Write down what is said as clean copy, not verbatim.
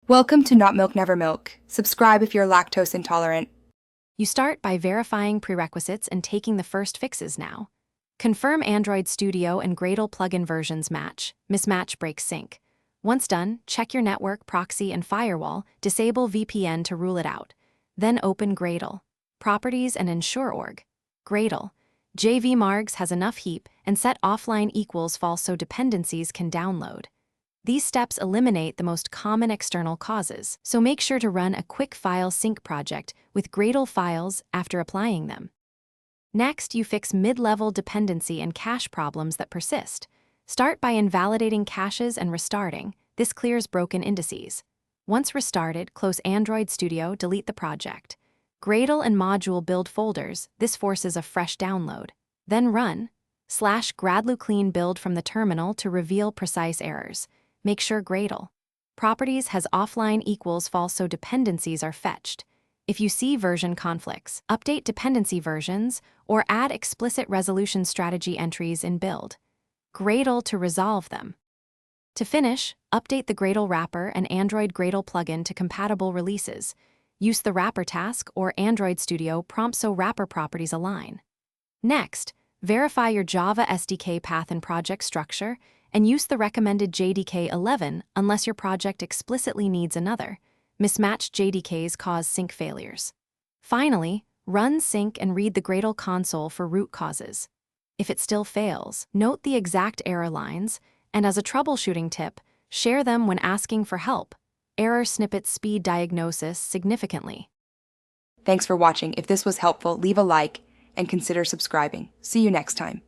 Welcome to Not Milk Never Milk. Subscribe if you're lactose intolerant. You start by verifying prerequisites and taking the first fixes now. Confirm Android Studio and Gradle plugin versions match. Mismatch breaks sync. Once done, check your network, proxy, and firewall. Disable VPN to rule it out. Then open Gradle. Properties and ensure org. Gradle. JVMargs has enough heap and set offline equals false so dependencies can download. These steps eliminate the most common external causes, so make sure to run a quick file sync project with Gradle files after applying them. Next, you fix mid-level dependency and cache problems that persist. Start by invalidating caches and restarting. This clears broken indices. Once restarted, close Android Studio, delete the project. Gradle and module build folders. This forces a fresh download. Then run /Gradle clean build from the terminal to reveal precise errors. Make sure Gradle properties has offline equals false so dependencies are fetched. If you see version conflicts, update dependency versions or add explicit resolution strategy entries in build. Gradle to resolve them. To finish, update the Gradle wrapper and Android Gradle plugin to compatible releases. Use the wrapper task or Android Studio prompt so wrapper properties align. Next, verify your Java SDK path and project structure and use the recommended JDK 11 unless your project explicitly needs another. Mismatched JDKs cause sync failures. Finally, run sync and read the Gradle console for root causes. If it still fails, note the exact error lines, and as a troubleshooting tip, share them when asking for help. Error snippets speed diagnosis significantly. Thanks for watching. If this was helpful, leave a like and consider subscribing. See you next time.